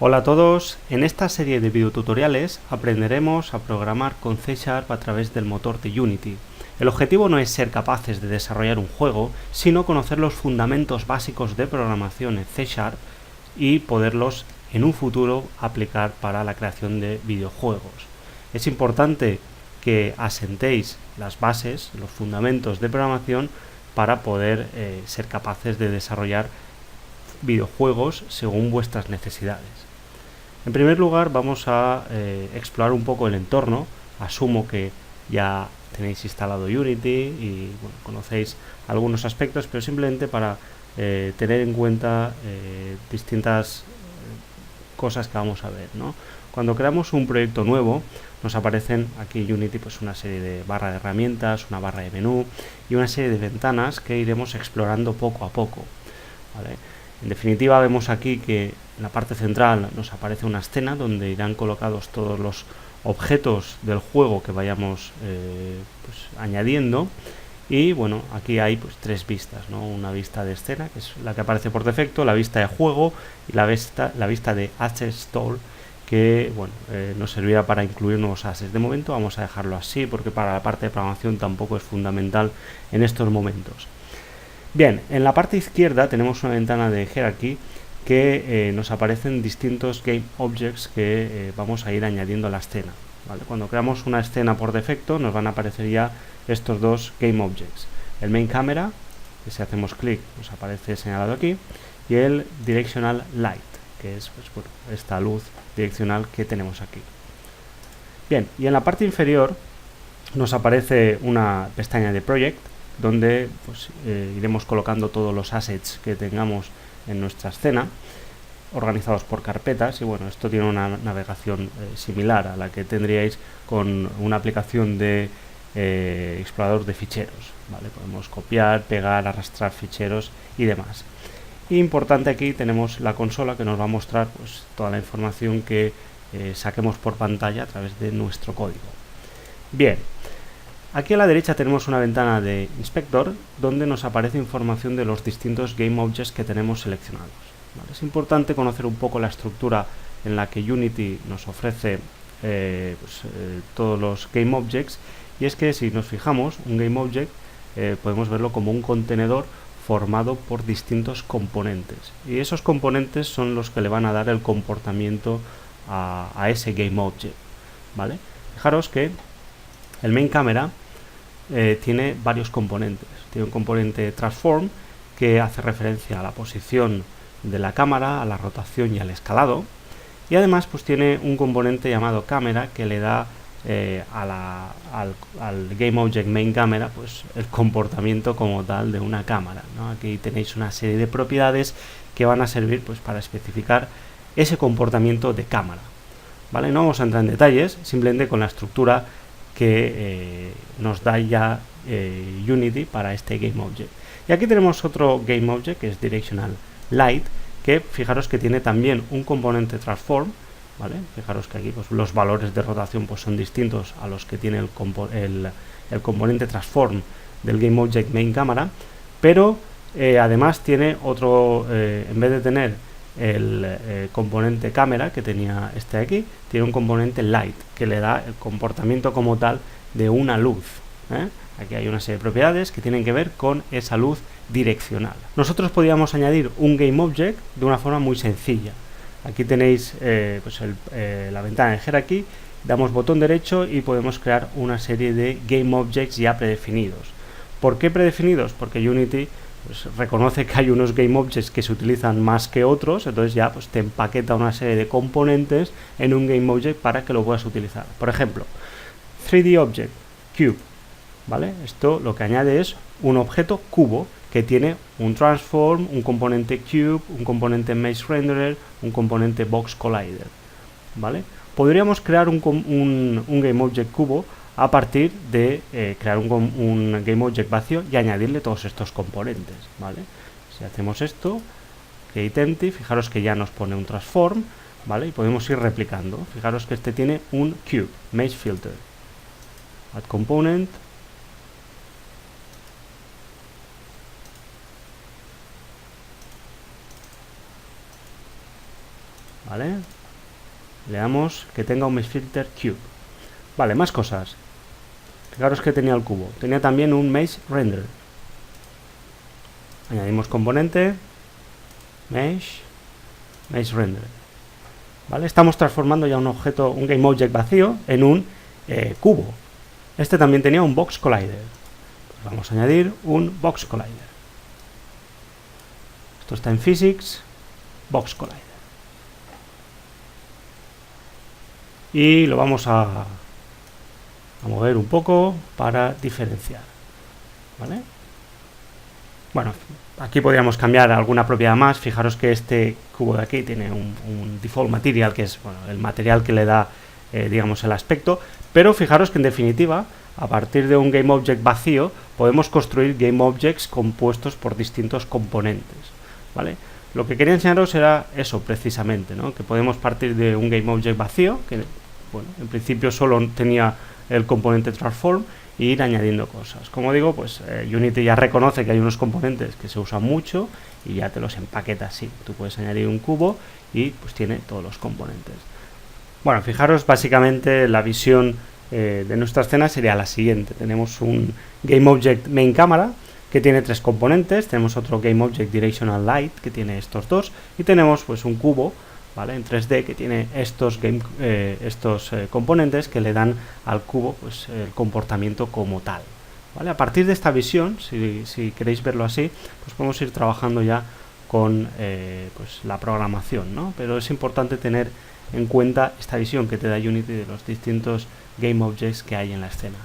Hola a todos, en esta serie de videotutoriales aprenderemos a programar con C# a través del motor de Unity. El objetivo no es ser capaces de desarrollar un juego, sino conocer los fundamentos básicos de programación en C# y poderlos en un futuro aplicar para la creación de videojuegos. Es importante que asentéis las bases, los fundamentos de programación para poder ser capaces de desarrollar videojuegos según vuestras necesidades. En primer lugar vamos a explorar un poco el entorno. Asumo que ya tenéis instalado Unity y bueno, conocéis algunos aspectos, pero simplemente para tener en cuenta distintas cosas que vamos a ver, ¿no? Cuando creamos un proyecto nuevo nos aparecen aquí en Unity pues una serie de barra de herramientas, una barra de menú y una serie de ventanas que iremos explorando poco a poco, ¿vale? En definitiva vemos aquí que en la parte central nos aparece una escena donde irán colocados todos los objetos del juego que vayamos pues, añadiendo. Y bueno, aquí hay pues tres vistas, ¿no? Una vista de escena, que es la que aparece por defecto, la vista de juego y la vista de Asset Store, que bueno, nos servirá para incluir nuevos assets. De momento vamos a dejarlo así porque para la parte de programación tampoco es fundamental en estos momentos. Bien, en la parte izquierda tenemos una ventana de Hierarchy que nos aparecen distintos Game Objects que vamos a ir añadiendo a la escena, ¿vale? Cuando creamos una escena por defecto nos van a aparecer ya estos dos Game Objects. El Main Camera, que si hacemos clic nos aparece señalado aquí, y el Directional Light, que es pues, bueno, esta luz direccional que tenemos aquí. Bien, y en la parte inferior nos aparece una pestaña de Project, donde pues, iremos colocando todos los assets que tengamos en nuestra escena, organizados por carpetas, y bueno, esto tiene una navegación similar a la que tendríais con una aplicación de explorador de ficheros, ¿vale? Podemos copiar, pegar, arrastrar ficheros y demás. Y importante, aquí tenemos la consola que nos va a mostrar pues, toda la información que saquemos por pantalla a través de nuestro código. Bien, aquí a la derecha tenemos una ventana de Inspector donde nos aparece información de los distintos Game Objects que tenemos seleccionados, ¿vale? Es importante conocer un poco la estructura en la que Unity nos ofrece todos los Game Objects, y es que si nos fijamos, un Game Object podemos verlo como un contenedor formado por distintos componentes, y esos componentes son los que le van a dar el comportamiento a ese Game Object, ¿vale? Fijaros que el Main Camera tiene varios componentes. Tiene un componente Transform que hace referencia a la posición de la cámara, a la rotación y al escalado, y además pues tiene un componente llamado Camera que le da al Game Object Main Camera pues el comportamiento como tal de una cámara, ¿no? Aquí tenéis una serie de propiedades que van a servir pues para especificar ese comportamiento de cámara, ¿vale? No vamos a entrar en detalles, simplemente con la estructura que nos da ya Unity para este Game Object. Y aquí tenemos otro Game Object que es Directional Light, que fijaros que tiene también un componente Transform, ¿vale? Fijaros que aquí pues, los valores de rotación pues, son distintos a los que tiene el componente Transform del Game Object Main Camera, pero además tiene otro, en vez de tener el componente cámara que tenía este aquí, tiene un componente light que le da el comportamiento como tal de una luz, ¿eh? Aquí hay una serie de propiedades que tienen que ver con esa luz direccional. Nosotros podríamos añadir un Game Object de una forma muy sencilla. Aquí tenéis pues la ventana de Hierarchy, damos botón derecho y podemos crear una serie de Game Objects ya predefinidos. ¿Por qué predefinidos? Porque Unity pues reconoce que hay unos Game Objects que se utilizan más que otros, entonces ya pues te empaqueta una serie de componentes en un Game Object para que lo puedas utilizar. Por ejemplo, 3D Object, Cube, ¿vale? Esto lo que añade es un objeto cubo que tiene un Transform, un componente Cube, un componente Mesh Renderer, un componente Box Collider, ¿vale? Podríamos crear un Game Object cubo a partir de crear un Game Object vacío y añadirle todos estos componentes, ¿vale? Si hacemos esto, Create Empty, fijaros que ya nos pone un Transform, ¿vale? Y podemos ir replicando. Fijaros que este tiene un Cube, Mesh Filter, Add Component, ¿vale? Le damos que tenga un Mesh Filter Cube. Vale, más cosas. Fijaros que tenía el cubo. Tenía también un Mesh Render. Añadimos componente, Mesh Render. ¿Vale? Estamos transformando ya un objeto, un GameObject vacío, en un cubo. Este también tenía un Box Collider. Pues vamos a añadir un Box Collider. Esto está en Physics, Box Collider. Y lo vamos a mover un poco para diferenciar. ¿Vale? Bueno, aquí podríamos cambiar alguna propiedad más. Fijaros que este cubo de aquí tiene un default material, que es el material que le da, digamos, el aspecto. Pero fijaros que en definitiva, a partir de un GameObject vacío, podemos construir GameObjects compuestos por distintos componentes, ¿vale? Lo que quería enseñaros era eso precisamente, ¿no? Que podemos partir de un GameObject vacío, que bueno, en principio solo tenía el componente transform, e ir añadiendo cosas. Como digo, pues Unity ya reconoce que hay unos componentes que se usan mucho y ya te los empaqueta así. Tú puedes añadir un cubo y pues tiene todos los componentes. Bueno, fijaros, básicamente la visión de nuestra escena sería la siguiente. Tenemos un GameObject Main Camera que tiene 3 componentes, tenemos otro GameObject Directional Light que tiene estos 2 y tenemos pues un cubo, ¿vale?, en 3D que tiene estos componentes que le dan al cubo pues el comportamiento como tal, ¿vale? A partir de esta visión, si queréis verlo así, pues podemos ir trabajando ya con pues la programación, ¿no? Pero es importante tener en cuenta esta visión que te da Unity de los distintos GameObjects que hay en la escena.